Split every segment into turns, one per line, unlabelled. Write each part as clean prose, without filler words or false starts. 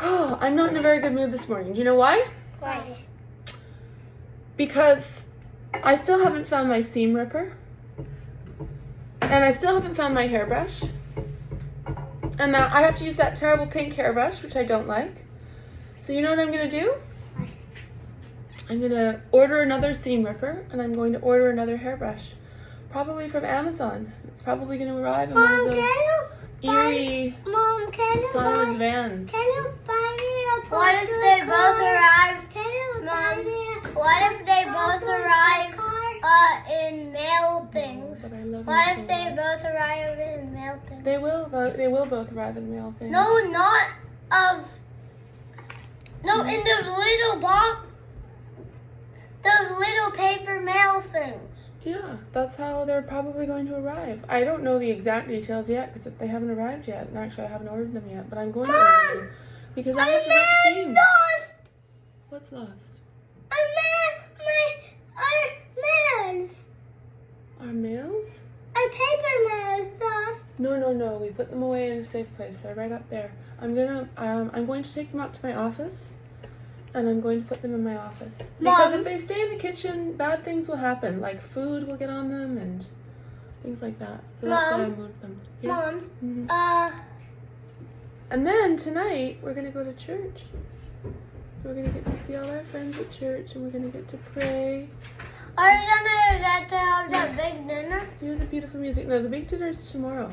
Oh, I'm not in a very good mood this morning. Do you know why?
Why?
Because I still haven't found my seam ripper. And I still haven't found my hairbrush. And now I have to use that terrible pink hairbrush, which I don't like. So you know what I'm going to do? I'm going to order another seam ripper, and I'm going to order another hairbrush. Probably from Amazon. It's probably going to arrive in one of those eerie silent vans.
Can you buy me a What if they both arrive? Mom, what if they both arrive in mail things? What if they both arrive in mail things?
They will both arrive in mail things.
No, not of. No, in those little box. Those little paper mail things.
Yeah, that's how they're probably going to arrive. I don't know the exact details yet because they haven't arrived yet. And actually, I haven't ordered them yet, but I'm going to order them because I have to write themes. What's lost?
Our mails.
Our mails?
Our paper mails lost.
No. We put them away in a safe place. They're right up there. I'm going to take them up to my office, and I'm going to put them in my office. Because if they stay in the kitchen, bad things will happen. Like food will get on them and things like that. So that's why I moved them. Yeah?
Mom,
And then tonight we're gonna go to church. We're gonna get to see all our friends at church, and we're gonna get to pray.
are you gonna get to have that big dinner?
Hear the beautiful music. No, the big dinner's tomorrow.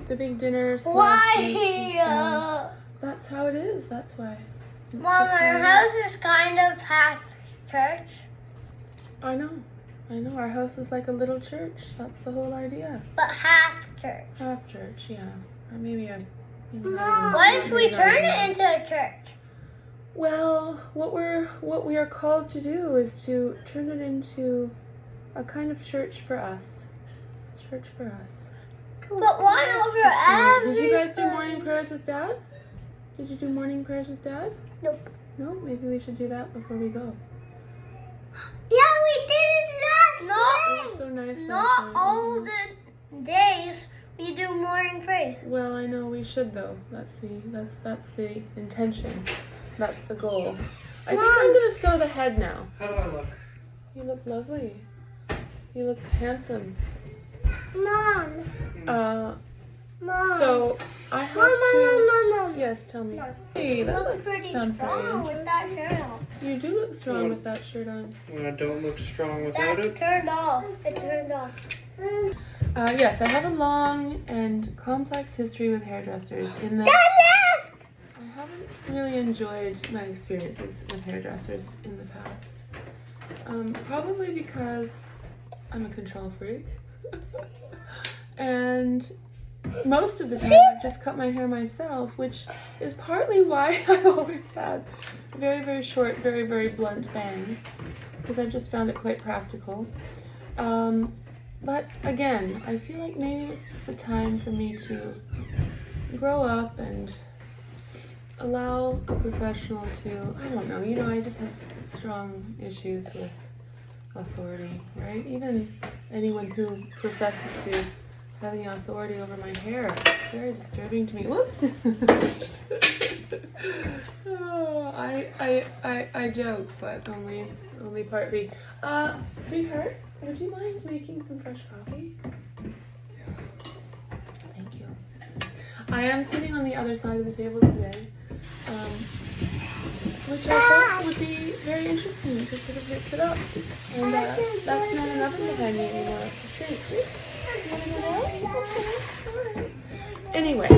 The big dinner.
Why?
That's how it is. That's why. It's
Mom,
just
our
how it
house is kind of half church.
I know. Our house is like a little church. That's the whole idea.
But half church.
Half church, yeah. Or maybe not
What if we
even- maybe
turn
not
it
even.
into a church?
Well, what we are called to do is to turn it into a kind of church for us. Church for us.
But one over every.
Did you guys do morning prayers with Dad? Did you do morning prayers with Dad?
Nope.
No? Maybe we should do that before we go.
Yeah, we did it last
It was so nice last
Not
night,
all
wasn't it?
the days we do morning praise.
Well, I know we should though. That's the intention. That's the goal. I think I'm gonna sew the head now.
How do I look?
You look lovely. You look handsome.
Mom. Mom.
So I have
Mom.
Yes, tell me.
Mom.
Hey,
You
that
look
looks,
pretty
sounds very
strong
interesting.
with that shirt on.
You do look strong with that shirt on.
When I don't look strong without
That
it.
turned off. It turned off.
Yes, I have a long and complex history with hairdressers in that I haven't really enjoyed my experiences with hairdressers in the past. Probably because I'm a control freak. And most of the time I've just cut my hair myself, which is partly why I've always had very, very short, very, very blunt bangs, because I've just found it quite practical. But again, I feel like maybe this is the time for me to grow up and allow a professional to, I don't know, I just have strong issues with authority, right? Even anyone who professes to have any authority over my hair, it's very disturbing to me. Whoops! Oh, I joke, but only partly. Sweetheart, would you mind making some fresh coffee? Thank you. I am sitting on the other side of the table today, which I thought would be very interesting to sort of mix it up. And that's not enough behind me anymore to drink. Anyway,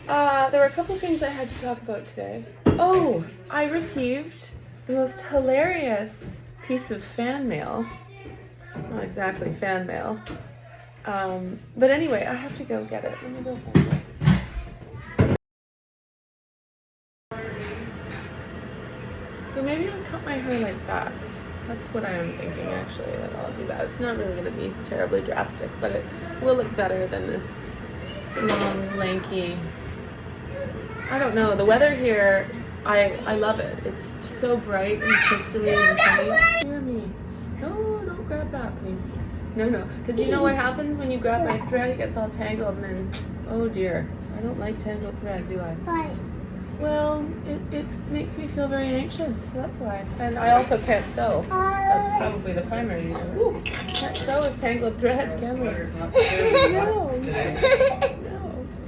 there were a couple things I had to talk about today. Oh, I received the most hilarious piece of fan mail. Not exactly fan mail. But anyway, I have to go get it. Let me go find it. So maybe I'll cut my hair like that. That's what I am thinking, actually, that I'll do that. It's not really going to be terribly drastic, but it will look better than this long, lanky... I don't know. The weather here, I love it. It's so bright and crystalline and sunny. Hear me. No, don't grab that, please. No, because you know what happens when you grab my thread? It gets all tangled and then, oh dear. I I don't like tangled thread, do I?
Why?
Well, it makes me feel very anxious, so that's why. And I also can't sew. That's probably the primary reason. Ooh, can't sew with tangled thread, can we? No, it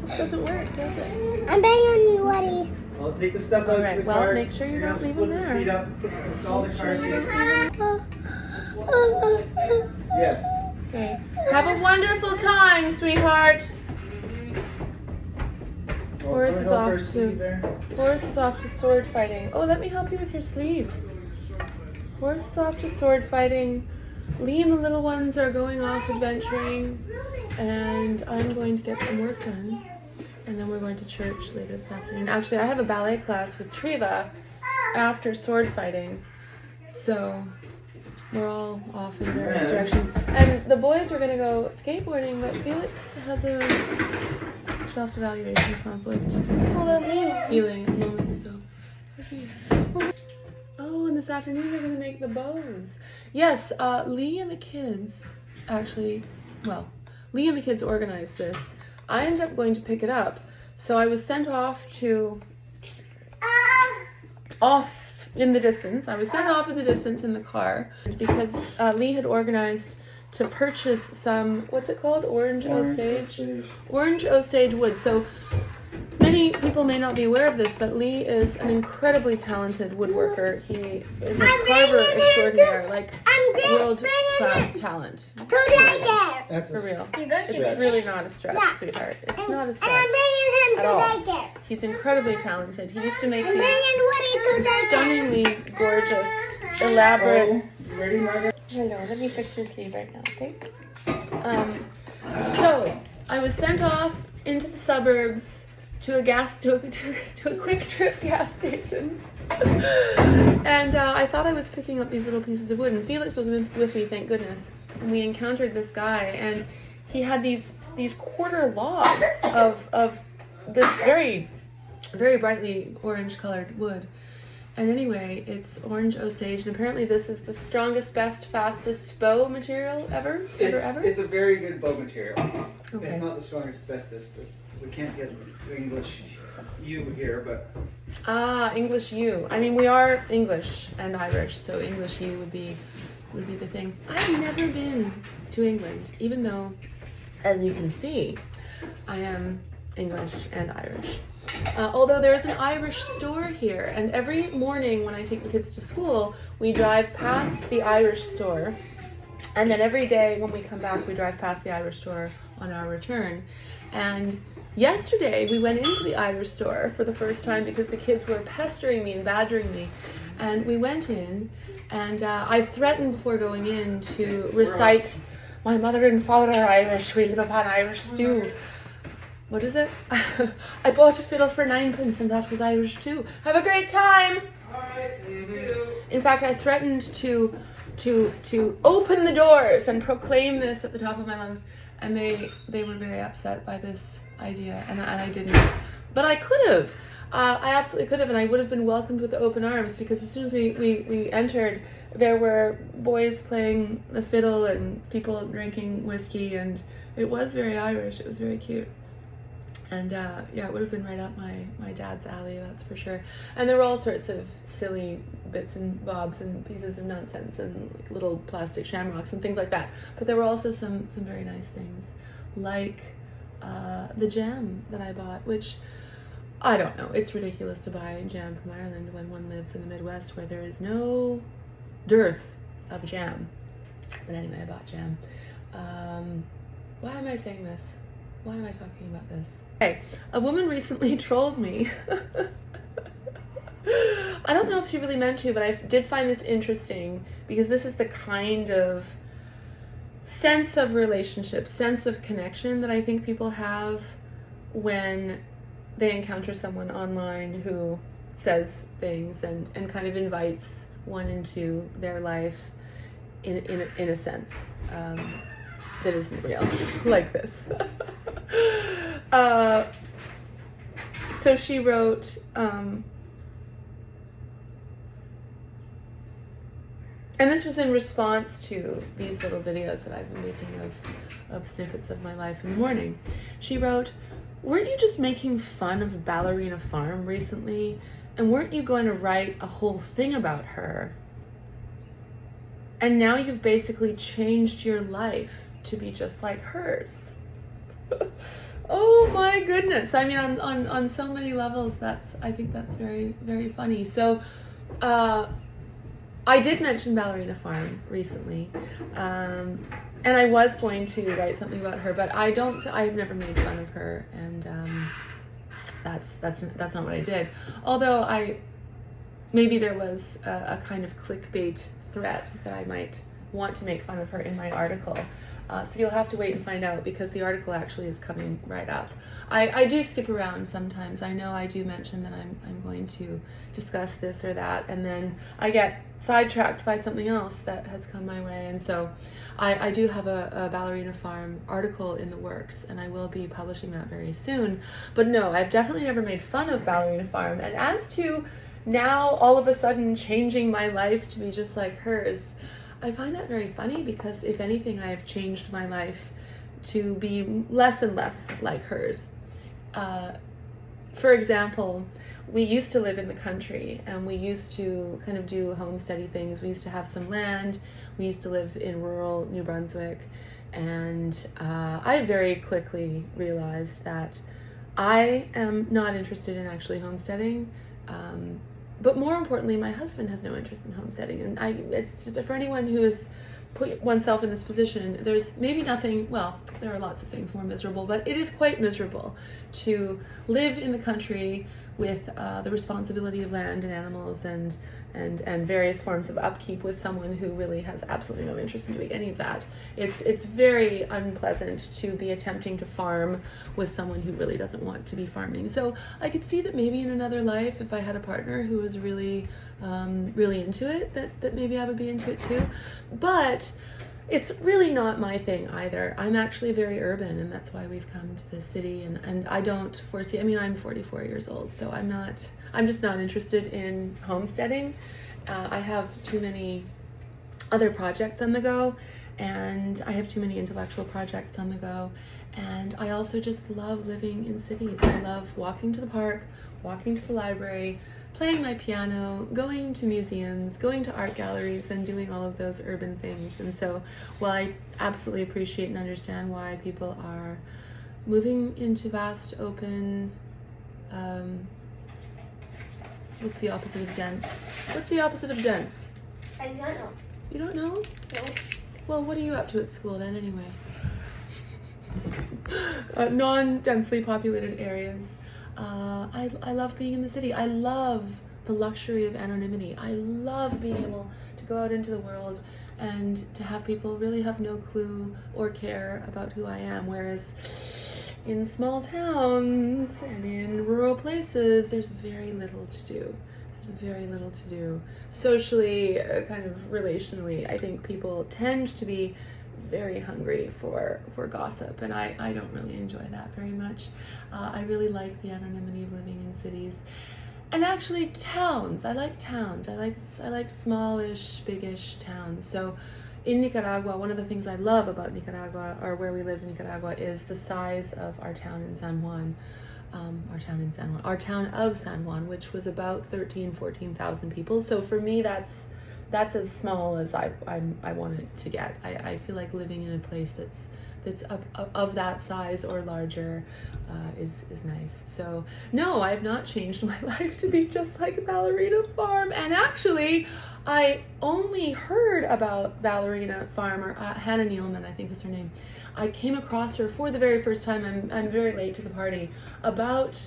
just doesn't work, does it?
I'm banging you, Woody.
I'll take the stuff out
Alright,
to the
well,
car.
make sure you don't leave them
Put the
there.
seat up, install the car seat.
Oh.
Yes.
Okay. Have a wonderful time, sweetheart. Horace is off to sword fighting. Oh, let me help you with your sleeve. Horace is off to sword fighting. Lee and the little ones are going off adventuring, and I'm going to get some work done. And then we're going to church later this afternoon. Actually, I have a ballet class with Triva after sword fighting, so we're all off in various directions. And the boys were going to go skateboarding, but Felix has a self-evaluation conflict. Healing at the moment, so. Oh, and this afternoon we're going to make the bows. Yes, Lee and the kids, actually, well, Lee and the kids organized this. I ended up going to pick it up, so I was sent off in the distance. I was sent off in the distance in the car because Lee had organized to purchase some, what's it called? Orange Osage? Orange Osage wood. So many people may not be aware of this, but Lee is an incredibly talented woodworker. He is a carver extraordinaire, like world-class talent.
That's
For real.
stretch.
It's really not a stretch, sweetheart. It's not a stretch at all. He's incredibly talented. He used to make these stunningly gorgeous, elaborate.
Ready, Margaret?
Hello, let me fix your sleeve right now, okay? So I was sent off into the suburbs to a quick trip gas station, and I thought I was picking up these little pieces of wood, and Felix was with me, thank goodness. And we encountered this guy, and he had these quarter logs of this very, very brightly orange-colored wood. And anyway, it's orange osage, and apparently this is the strongest, best, fastest bow material ever.
It's a very good bow material.
Okay.
It's not the strongest, bestest. We can't get English U here, but
English U. I mean, we are English and Irish, so English U would be the thing. I've never been to England, even though, as you can see, I am English and Irish. Although there is an Irish store here, and every morning when I take the kids to school, we drive past the Irish store, and then every day when we come back, we drive past the Irish store on our return. And yesterday we went into the Irish store for the first time because the kids were pestering me and badgering me, and we went in, and I threatened before going in to recite, "My mother and father are Irish, we live upon Irish stew." What is it? I bought a fiddle for 9p and that was Irish too. Have a great time! In fact, I threatened to open the doors and proclaim this at the top of my lungs, and they were very upset by this idea, and I didn't. But I could have. I absolutely could have, and I would have been welcomed with open arms, because as soon as we entered, there were boys playing the fiddle and people drinking whiskey, and it was very Irish. It was very cute. And yeah, it would have been right up my dad's alley, that's for sure. And there were all sorts of silly bits and bobs and pieces of nonsense and like little plastic shamrocks and things like that. But there were also some very nice things, like the jam that I bought, which, I don't know, it's ridiculous to buy jam from Ireland when one lives in the Midwest where there is no dearth of jam. But anyway, I bought jam. Why am I saying this? Why am I talking about this? Okay, a woman recently trolled me. I don't know if she really meant to, but I did find this interesting because this is the kind of sense of relationship, sense of connection that I think people have when they encounter someone online who says things and kind of invites one into their life in a sense that isn't real, like this. So she wrote, and this was in response to these little videos that I've been making of snippets of my life in the morning. She wrote, weren't you just making fun of Ballerina Farm recently? And weren't you going to write a whole thing about her? And now you've basically changed your life to be just like hers. Oh my goodness. I mean, on so many levels, I think that's very, very funny. So, I did mention Ballerina Farm recently, and I was going to write something about her, but I've never made fun of her, and that's not what I did. Although maybe there was a kind of clickbait threat that I might want to make fun of her in my article. So you'll have to wait and find out, because the article actually is coming right up. I do skip around sometimes. I know I do mention that I'm going to discuss this or that, and then I get sidetracked by something else that has come my way. And so I do have a Ballerina Farm article in the works, and I will be publishing that very soon. But no, I've definitely never made fun of Ballerina Farm. And as to now all of a sudden changing my life to be just like hers, I find that very funny, because if anything, I have changed my life to be less and less like hers. For example, we used to live in the country, and we used to kind of do homesteady things. We used to have some land. We used to live in rural New Brunswick, and I very quickly realized that I am not interested in actually homesteading. But more importantly, my husband has no interest in homesteading. And it's for anyone who has put oneself in this position, there's maybe nothing, well, there are lots of things more miserable, but it is quite miserable to live in the country with the responsibility of land and animals and various forms of upkeep with someone who really has absolutely no interest in doing any of that. It's very unpleasant to be attempting to farm with someone who really doesn't want to be farming. So I could see that maybe in another life, if I had a partner who was really really into it, that maybe I would be into it too. But it's really not my thing either. I'm actually very urban, and that's why we've come to this city, and I don't foresee, I mean, I'm 44 years old, so I'm just not interested in homesteading. I have too many other projects on the go, and I have too many intellectual projects on the go, and I also just love living in cities. I love walking to the park, walking to the library, playing my piano, going to museums, going to art galleries, and doing all of those urban things. And so while I absolutely appreciate and understand why people are moving into vast, open, what's the opposite of dense? What's the opposite of dense?
I don't know.
You don't know?
No.
Well, what are you up to at school then anyway? Non-densely populated areas. I love being in the city. I love the luxury of anonymity. I love being able to go out into the world and to have people really have no clue or care about who I am. Whereas in small towns and in rural places, there's very little to do. There's very little to do. Socially, kind of relationally, I think people tend to be very hungry for gossip, and I don't really enjoy that very much. I really like the anonymity of living in cities, and actually towns. I like towns. I like smallish, biggish towns. So in Nicaragua, one of the things I love about Nicaragua, or where we lived in Nicaragua, is the size of our town in San Juan. Our town of San Juan, which was about 14,000 people. So for me, that's as small as I want it to get. I feel like living in a place that's of that size or larger is nice. So no, I've not changed my life to be just like Ballerina Farm. And actually, I only heard about Ballerina Farm, or Hannah Nealman, I think is her name. I came across her for the very first time. I'm very late to the party. About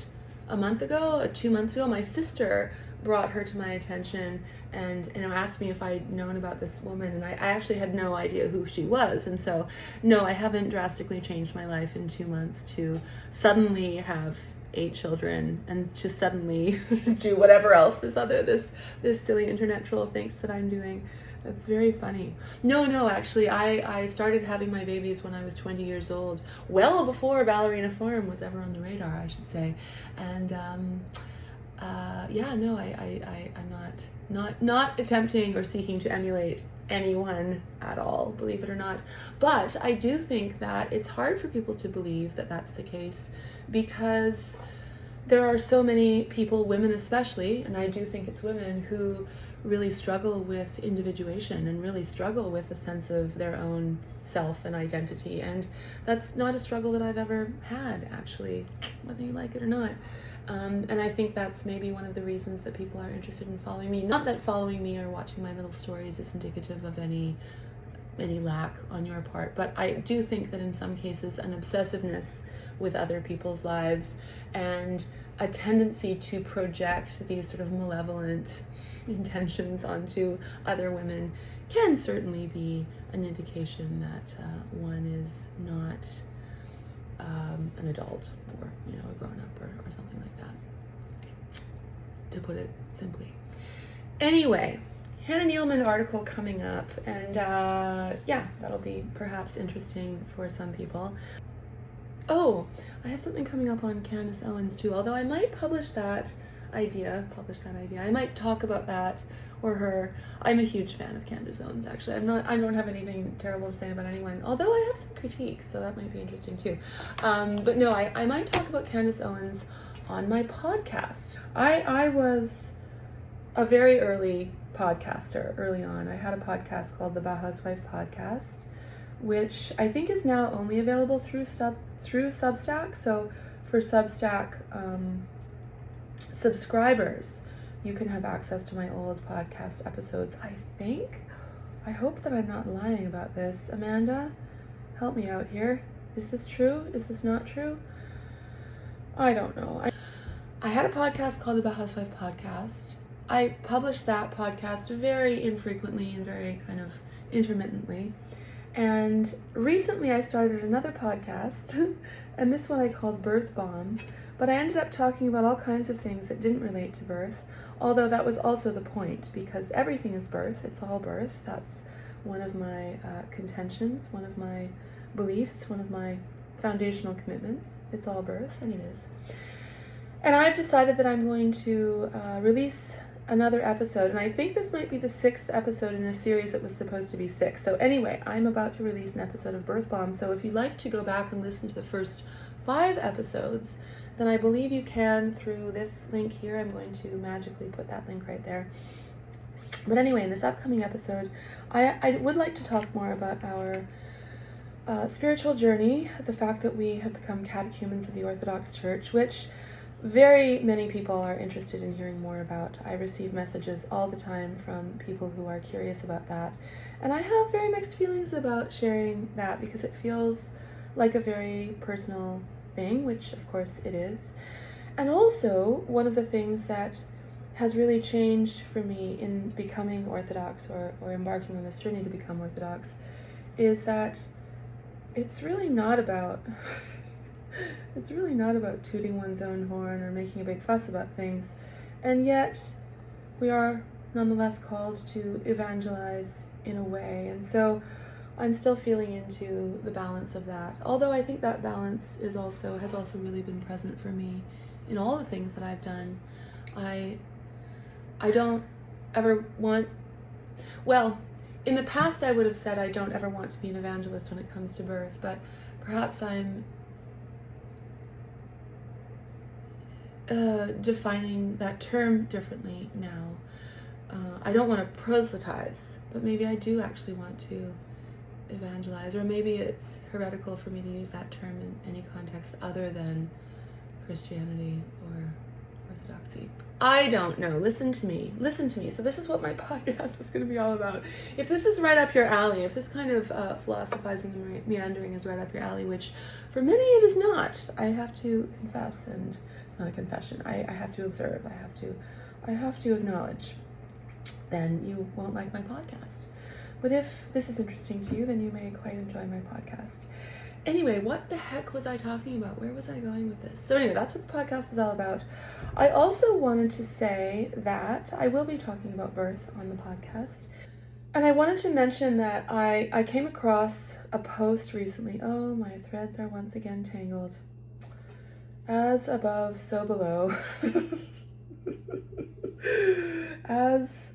a month ago, 2 months ago, my sister brought her to my attention and asked me if I'd known about this woman, and I actually had no idea who she was. And so no, I haven't drastically changed my life in 2 months to suddenly have 8 children and to suddenly do whatever else this silly internet troll thinks that I'm doing. That's very funny. No, actually, I started having my babies when I was 20 years old, well before Ballerina Farm was ever on the radar, I should say. And I'm not attempting or seeking to emulate anyone at all, believe it or not. But I do think that it's hard for people to believe that that's the case, because there are so many people, women especially, and I do think it's women, who really struggle with individuation and really struggle with a sense of their own self and identity. And that's not a struggle that I've ever had, actually, whether you like it or not. And I think that's maybe one of the reasons that people are interested in following me. Not that following me or watching my little stories is indicative of any lack on your part, but I do think that in some cases an obsessiveness with other people's lives and a tendency to project these sort of malevolent intentions onto other women can certainly be an indication that one is not an adult, or a grown-up, or something like that, to put it simply. Anyway, Hannah Nealman article coming up, and that'll be perhaps interesting for some people. Oh, I have something coming up on Candace Owens too, although I might publish that idea. I might talk about that or her. I'm a huge fan of Candace Owens, actually. I don't have anything terrible to say about anyone, although I have some critiques, so that might be interesting too. But no, I might talk about Candace Owens on my podcast. I was a very early podcaster early on. I had a podcast called the Bah Housewife Podcast, which I think is now only available through Substack. So for Substack subscribers, you can have access to my old podcast episodes, I think. I hope that I'm not lying about this. Amanda, help me out here. Is this true? Is this not true? I don't know. I had a podcast called the Bah Housewife Podcast. I published that podcast very infrequently and very kind of intermittently. And recently I started another podcast, and this one I called Birth Bomb, but I ended up talking about all kinds of things that didn't relate to birth, although that was also the point, because everything is birth. It's all birth. That's one of my contentions, one of my beliefs, one of my foundational commitments. It's all birth, and it is. And I've decided that I'm going to release another episode, and I think this might be the 6th episode in a series that was supposed to be 6. So anyway, I'm about to release an episode of Birth Bomb, so if you'd like to go back and listen to the first 5 episodes, then I believe you can through this link here. I'm going to magically put that link right there. But anyway, in this upcoming episode, I would like to talk more about our spiritual journey, the fact that we have become catechumens of the Orthodox Church, which very many people are interested in hearing more about. I receive messages all the time from people who are curious about that. And I have very mixed feelings about sharing that, because it feels like a very personal thing, which of course it is. And also, one of the things that has really changed for me in becoming Orthodox, or embarking on this journey to become Orthodox, is that it's really not about tooting one's own horn or making a big fuss about things. And yet, we are nonetheless called to evangelize in a way. And so I'm still feeling into the balance of that. Although I think that balance has also really been present for me in all the things that I've done. I don't ever want, well, in the past I would have said I don't ever want to be an evangelist when it comes to birth, but perhaps I'm defining that term differently now. I don't want to proselytize, but maybe I do actually want to evangelize, or maybe it's heretical for me to use that term in any context other than Christianity or Orthodoxy. I don't know. Listen to me. So this is what my podcast is going to be all about. If this is right up your alley, if this kind of philosophizing and meandering is right up your alley, which for many it is not, I have to confess, and it's not a confession, I have to observe, I have to acknowledge, then you won't like my podcast. But if this is interesting to you, then you may quite enjoy my podcast. Anyway, what the heck was I talking about? Where was I going with this? So anyway, that's what the podcast is all about. I also wanted to say that I will be talking about birth on the podcast. And I wanted to mention that I came across a post recently. Oh, my threads are once again tangled. As above, so below. as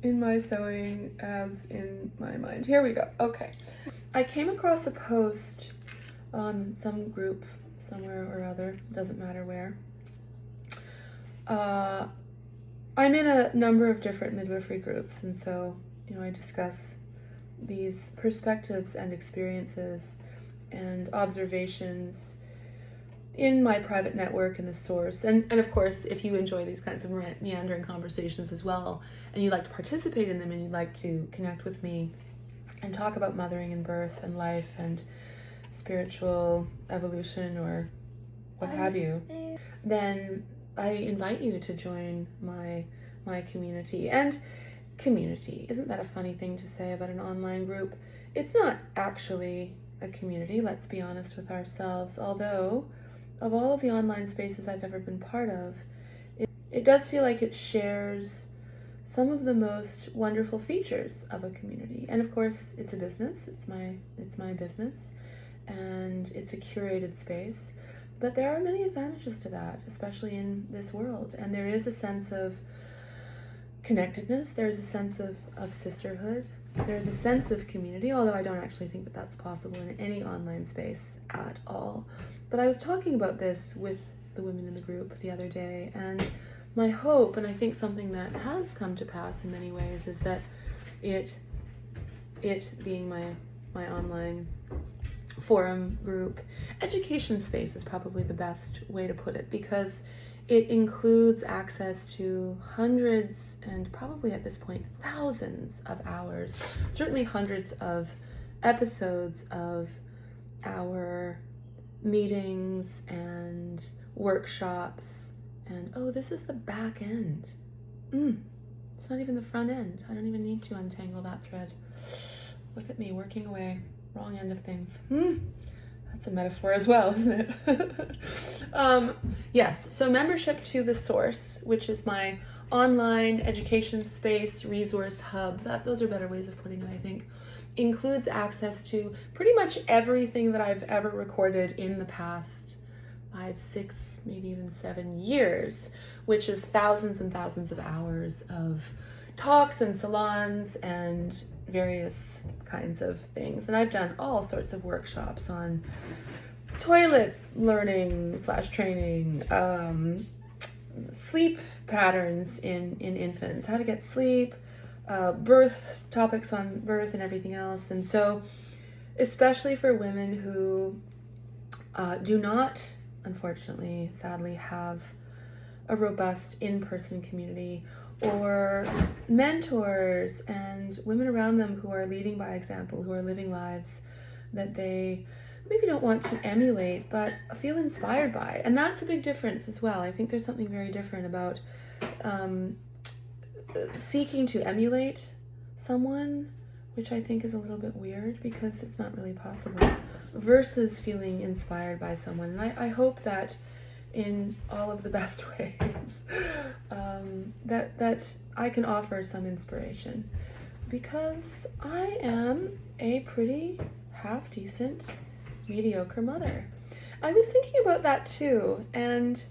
in my sewing as in my mind. Here we go. Okay. I came across a post on some group somewhere or other, doesn't matter where. I'm in a number of different midwifery groups, and so, I discuss these perspectives and experiences and observations in my private network in the source. And of course, if you enjoy these kinds of meandering conversations as well, and you'd like to participate in them, and you'd like to connect with me and talk about mothering and birth and life and spiritual evolution or what have you, then I invite you to join my community. And community, isn't that a funny thing to say about an online group? It's not actually a community, let's be honest with ourselves, although of all of the online spaces I've ever been part of, it does feel like it shares some of the most wonderful features of a community. And of course, it's a business, it's my business, and it's a curated space. But there are many advantages to that, especially in this world. And there is a sense of connectedness, there's a sense of sisterhood, there's a sense of community, although I don't actually think that that's possible in any online space at all. But I was talking about this with the women in the group the other day, and my hope, and I think something that has come to pass in many ways, is that it being my online forum group, education space is probably the best way to put it, because it includes access to hundreds and probably at this point thousands of hours, certainly hundreds of episodes of our meetings and workshops. And oh, this is the back end. It's not even the front end. I don't even need to untangle that thread. Look at me working away. Wrong end of things. That's a metaphor as well, isn't it? Yes, so membership to the source, which is my online education space, resource hub, those are better ways of putting it, I think, includes access to pretty much everything that I've ever recorded in the past 5, 6, maybe even 7 years, which is thousands and thousands of hours of talks and salons and various kinds of things. And I've done all sorts of workshops on toilet learning / training, sleep patterns in infants, how to get sleep, birth, topics on birth and everything else. And so, especially for women who do not, unfortunately, sadly, have a robust in-person community, or mentors and women around them who are leading by example, who are living lives that they maybe don't want to emulate, but feel inspired by. And that's a big difference as well. I think there's something very different about seeking to emulate someone, which I think is a little bit weird because it's not really possible, versus feeling inspired by someone. And I hope that in all of the best ways, that I can offer some inspiration, because I am a pretty half-decent, mediocre mother. I was thinking about that too, and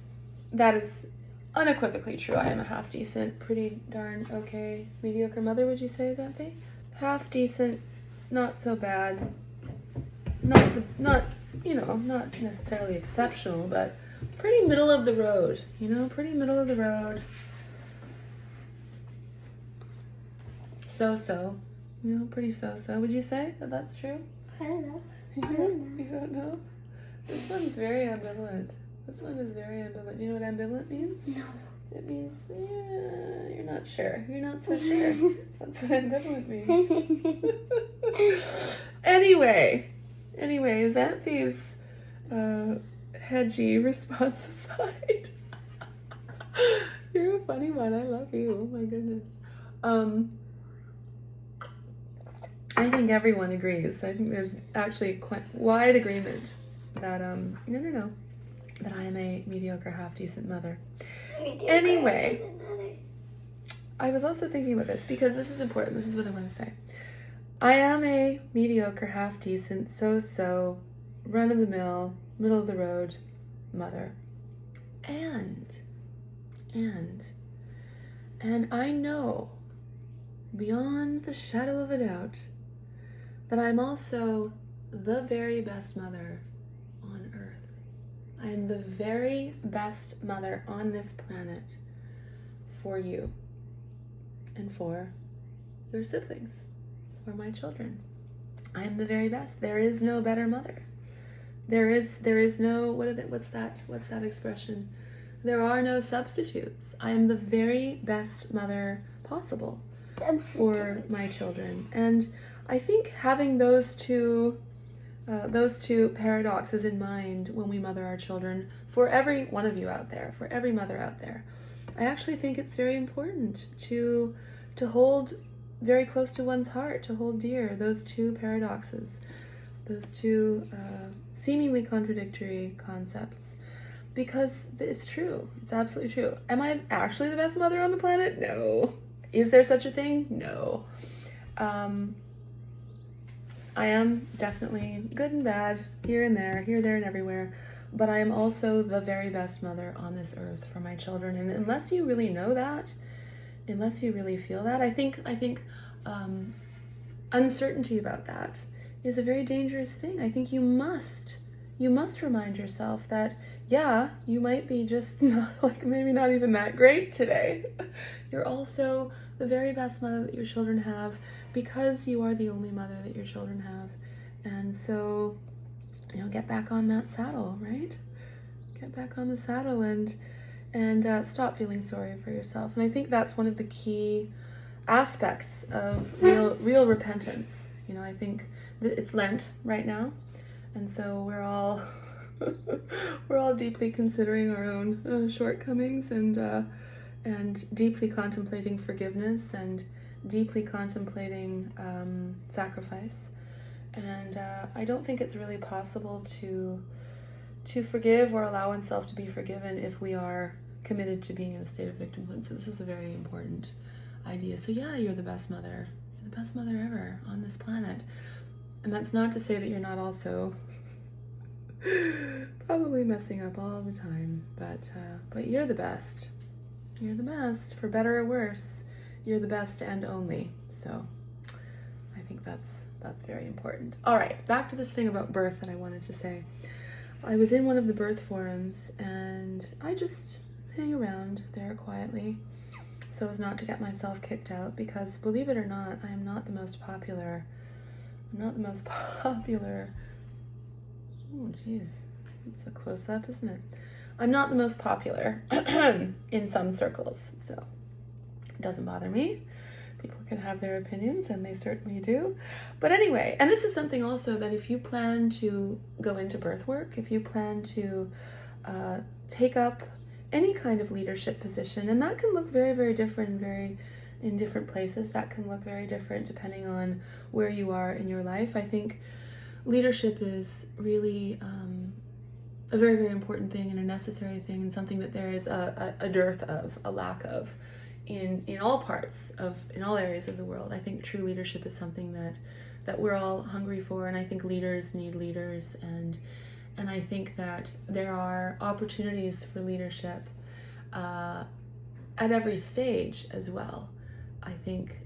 that is unequivocally true. I am a half-decent, pretty darn okay, mediocre mother, would you say, Xanthi? Half-decent, not so bad, not necessarily exceptional, but pretty middle of the road, pretty middle of the road. So-so, pretty so-so. Would you say that that's true?
I don't know.
You don't know? This one's very ambivalent. This one is very ambivalent. Do you know what ambivalent means?
No.
It means, you're not sure. You're not so sure. That's what ambivalent means. Anyway, Xanthi's hedgy response aside. You're a funny one. I love you. Oh my goodness. I think everyone agrees. I think there's actually quite wide agreement that that I am a mediocre, half-decent mother. Anyway, I was also thinking about this because this is important. This is what I want to say. I am a mediocre, half-decent, so-so, run-of-the-mill, middle-of-the-road mother. And And I know, beyond the shadow of a doubt, that I'm also the very best mother on earth. I am the very best mother on this planet for you and for your siblings, for my children. I am the very best. There is no better mother. There is no, what's that expression? There are no substitutes. I am the very best mother possible for my children. And I think having those two paradoxes in mind when we mother our children, for every one of you out there, for every mother out there, I actually think it's very important to hold very close to one's heart, to hold dear those two paradoxes, those two seemingly contradictory concepts, because it's true. It's absolutely true. Am I actually the best mother on the planet? No. Is there such a thing? No. I am definitely good and bad, here, there, and everywhere, but I am also the very best mother on this earth for my children. And unless you really know that, unless you really feel that, I think uncertainty about that is a very dangerous thing. I think you must remind yourself that, yeah, you might be just not, like, maybe not even that great today. You're also the very best mother that your children have, because you are the only mother that your children have. And so, get back on that saddle, right? Get back on the saddle and stop feeling sorry for yourself. And I think that's one of the key aspects of real repentance. I think that it's Lent right now, and so we're all deeply considering our own shortcomings and deeply contemplating forgiveness and deeply contemplating sacrifice. And I don't think it's really possible to forgive or allow oneself to be forgiven if we are committed to being in a state of victimhood. So this is a very important idea. So yeah, you're the best mother. You're the best mother ever on this planet. And that's not to say that you're not also probably messing up all the time, but you're the best. You're the best, for better or worse. You're the best and only. So I think that's very important. All right, back to this thing about birth that I wanted to say. I was in one of the birth forums, and I just hang around there quietly so as not to get myself kicked out, because believe it or not, I am not the most popular. Oh geez, it's a close-up, isn't it? I'm not the most popular in some circles, so it doesn't bother me. People can have their opinions, and they certainly do. But anyway, and this is something also that if you plan to go into birth work, if you plan to take up any kind of leadership position, and that can look very, very different in different places. That can look very different depending on where you are in your life. I think leadership is really a very, very important thing and a necessary thing, and something that there is a dearth of, a lack of in all areas of the world. I think true leadership is something that we're all hungry for, and I think leaders need leaders, and I think that there are opportunities for leadership at every stage as well. I think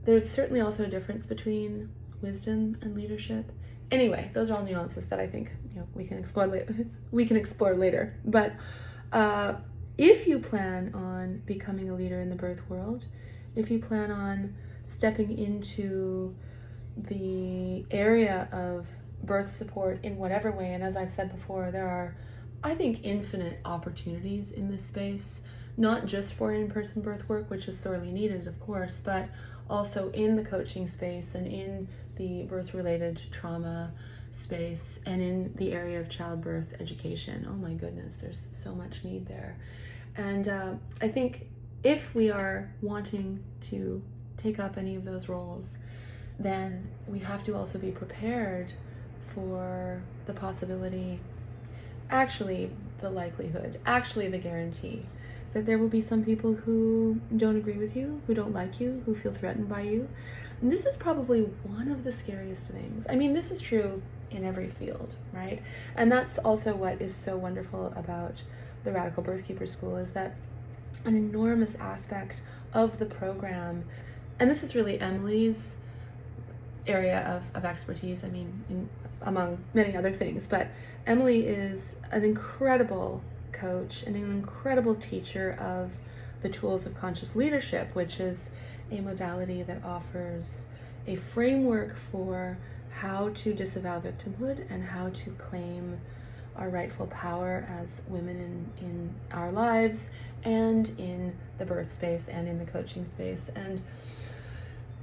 there's certainly also a difference between wisdom and leadership. Anyway, those are all nuances that I think we can explore later. But if you plan on becoming a leader in the birth world, if you plan on stepping into the area of birth support in whatever way, and as I've said before, there are, I think, infinite opportunities in this space, not just for in-person birth work, which is sorely needed, of course, but also in the coaching space and in the birth-related trauma space and in the area of childbirth education. Oh my goodness, there's so much need there. And I think if we are wanting to take up any of those roles, then we have to also be prepared for the possibility, actually the likelihood, actually the guarantee, that there will be some people who don't agree with you, who don't like you, who feel threatened by you. And this is probably one of the scariest things. I mean, this is true in every field, right? And that's also what is so wonderful about the Radical Birthkeeper School, is that an enormous aspect of the program, and this is really Emily's area of expertise, I mean, among many other things, but Emily is an incredible coach and an incredible teacher of the tools of conscious leadership, which is a modality that offers a framework for how to disavow victimhood and how to claim our rightful power as women in our lives and in the birth space and in the coaching space. And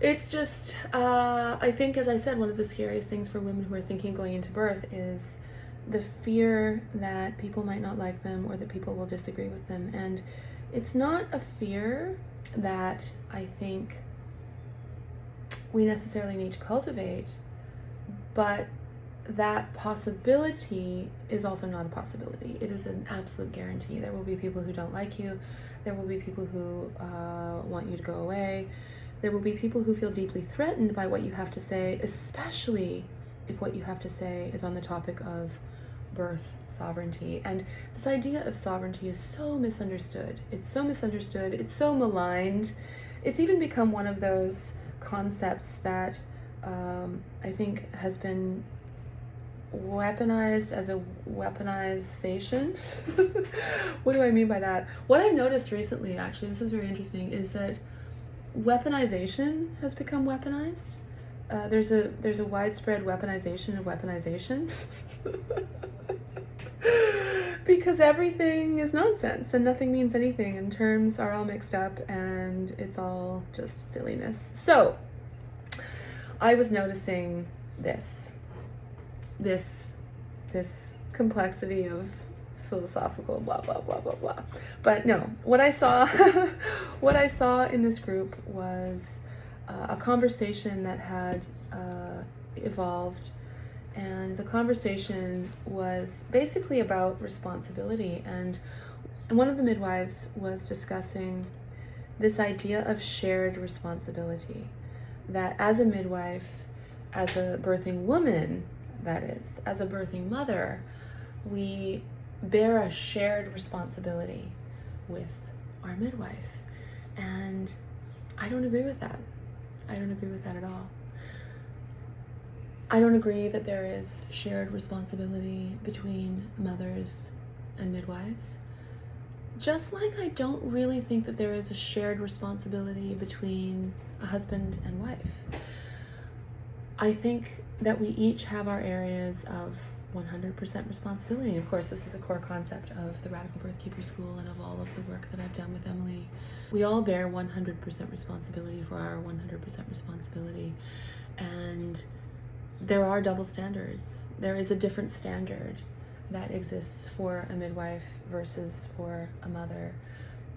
it's just, I think, as I said, one of the scariest things for women who are thinking going into birth is the fear that people might not like them or that people will disagree with them. And it's not a fear that I think we necessarily need to cultivate, but that possibility is also not a possibility. It is an absolute guarantee. There will be people who don't like you. There will be people who want you to go away. There will be people who feel deeply threatened by what you have to say, especially if what you have to say is on the topic of birth sovereignty. And this idea of sovereignty is so misunderstood. It's so misunderstood. It's so maligned. It's even become one of those concepts that I think has been weaponized as a weaponization. What do I mean by that? What I've noticed recently, actually, this is very interesting, is that weaponization has become weaponized. There's a widespread weaponization of weaponization. Because everything is nonsense and nothing means anything and terms are all mixed up and it's all just silliness. So I was noticing this complexity of philosophical blah blah blah blah blah. But no, what I saw what I saw in this group was a conversation that had evolved, and the conversation was basically about responsibility, and one of the midwives was discussing this idea of shared responsibility, that as a midwife, as a birthing woman, that is, as a birthing mother, we bear a shared responsibility with our midwife. And I don't agree with that. I don't agree with that at all. I don't agree that there is shared responsibility between mothers and midwives. Just like I don't really think that there is a shared responsibility between a husband and wife. I think that we each have our areas of 100% responsibility. And of course, this is a core concept of the Radical Birthkeeper School and of all of the work that I've done with Emily. We all bear 100% responsibility for our 100% responsibility. And there are double standards. There is a different standard that exists for a midwife versus for a mother.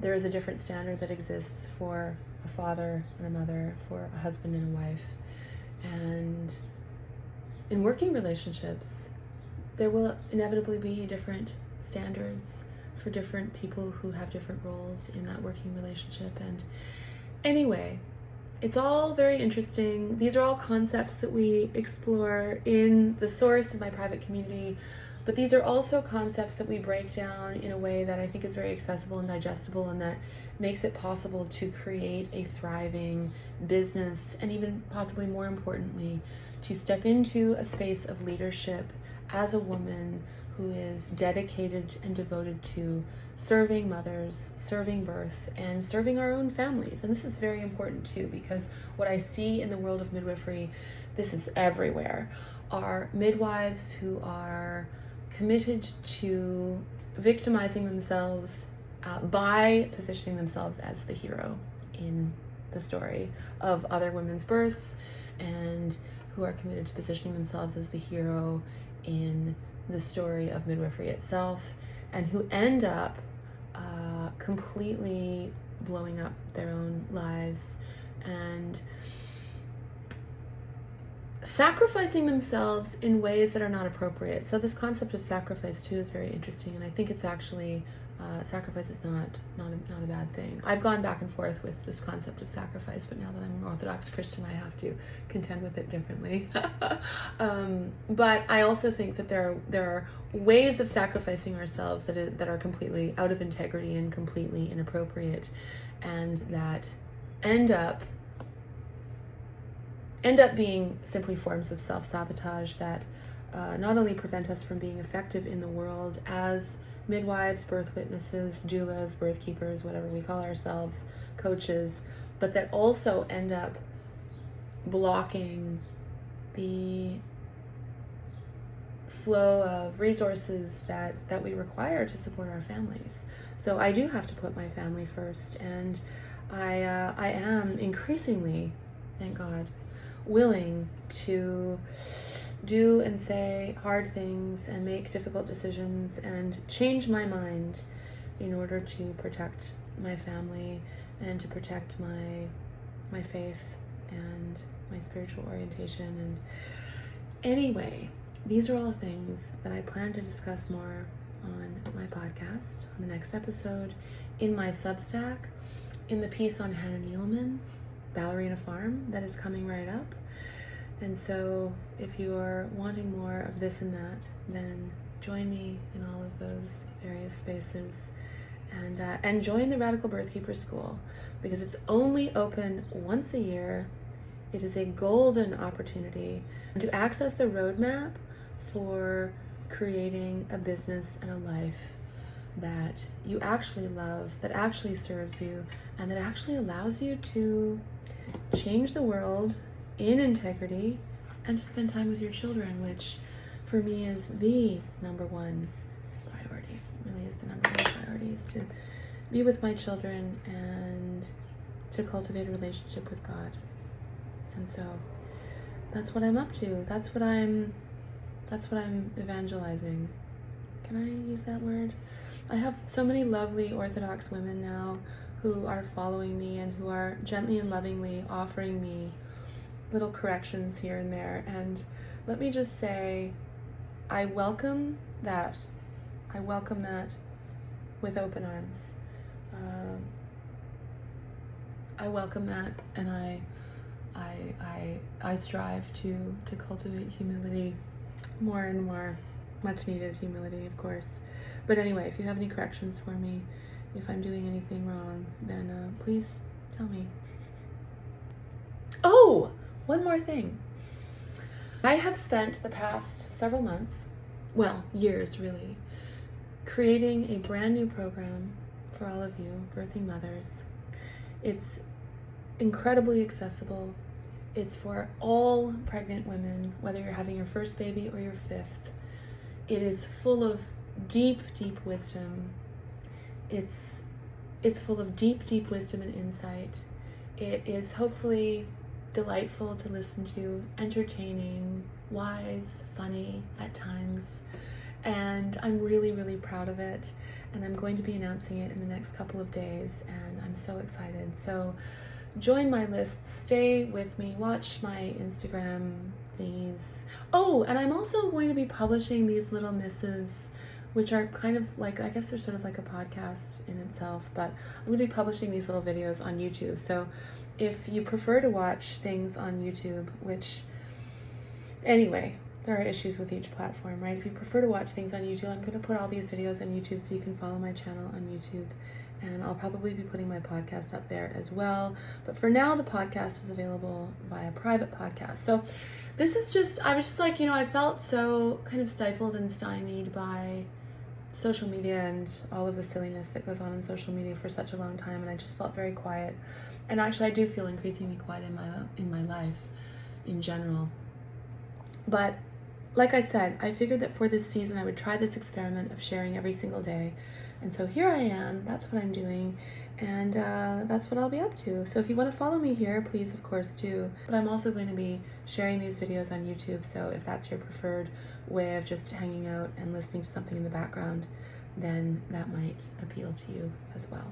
There is a different standard that exists for a father and a mother, for a husband and a wife. And in working relationships, there will inevitably be different standards for different people who have different roles in that working relationship. And anyway, it's all very interesting. These are all concepts that we explore in the source of my private community, but these are also concepts that we break down in a way that I think is very accessible and digestible, and that makes it possible to create a thriving business, and even possibly more importantly, to step into a space of leadership as a woman who is dedicated and devoted to serving mothers, serving birth, and serving our own families. And this is very important too, because what I see in the world of midwifery, this is everywhere, are midwives who are committed to victimizing themselves by positioning themselves as the hero in the story of other women's births, and who are committed to positioning themselves as the hero in the story of midwifery itself, and who end up completely blowing up their own lives and sacrificing themselves in ways that are not appropriate. So this concept of sacrifice too is very interesting, and I think it's actually sacrifice is not a bad thing. I've gone back and forth with this concept of sacrifice, but now that I'm an Orthodox Christian, I have to contend with it differently. But I also think that there are ways of sacrificing ourselves that are completely out of integrity and completely inappropriate, and that end up being simply forms of self-sabotage that not only prevent us from being effective in the world as midwives, birth witnesses, doulas, birth keepers, whatever we call ourselves, coaches, but that also end up blocking the flow of resources that we require to support our families. So I do have to put my family first, and I am increasingly, thank God, willing to do and say hard things and make difficult decisions and change my mind in order to protect my family and to protect my faith and my spiritual orientation. And anyway, these are all things that I plan to discuss more on my podcast, on the next episode, in my Substack, in the piece on Hannah Nealman, Ballerina Farm, that is coming right up. And so if you're wanting more of this and that, then join me in all of those various spaces, and join the Radical Birthkeeper School, because it's only open once a year. It is a golden opportunity to access the roadmap for creating a business and a life that you actually love, that actually serves you, and that actually allows you to change the world in integrity and to spend time with your children, which for me is the number one priority. It really is the number one priority, is to be with my children and to cultivate a relationship with God. And so that's what I'm up to. That's what I'm evangelizing. Can I use that word? I have so many lovely Orthodox women now who are following me and who are gently and lovingly offering me little corrections here and there. And let me just say, I welcome that. I welcome that with open arms. I welcome that, and I strive to cultivate humility more and more, much needed humility, of course. But anyway, if you have any corrections for me, if I'm doing anything wrong, then please tell me. Oh, one more thing. I have spent the past several months, well, years really, creating a brand new program for all of you birthing mothers. It's incredibly accessible. It's for all pregnant women, whether you're having your first baby or your fifth. It is full of deep, deep wisdom. It's full of deep, deep wisdom and insight. It is hopefully delightful to listen to, entertaining, wise, funny at times. And I'm really, really proud of it. And I'm going to be announcing it in the next couple of days, and I'm so excited. So join my list, stay with me, watch my Instagram thingies. Oh, and I'm also going to be publishing these little missives, which are kind of like, I guess they're sort of like a podcast in itself, but I'm going to be publishing these little videos on YouTube. So if you prefer to watch things on YouTube, which, anyway, there are issues with each platform, right? If you prefer to watch things on YouTube, I'm going to put all these videos on YouTube so you can follow my channel on YouTube. And I'll probably be putting my podcast up there as well. But for now, the podcast is available via private podcast. So this is just, I was just like, I felt so kind of stifled and stymied by social media and all of the silliness that goes on in social media for such a long time. And I just felt very quiet. And actually, I do feel increasingly quiet in my life in general. But like I said, I figured that for this season, I would try this experiment of sharing every single day. And so here I am, that's what I'm doing, and that's what I'll be up to. So if you want to follow me here, please, of course, do. But I'm also going to be sharing these videos on YouTube, so if that's your preferred way of just hanging out and listening to something in the background, then that might appeal to you as well.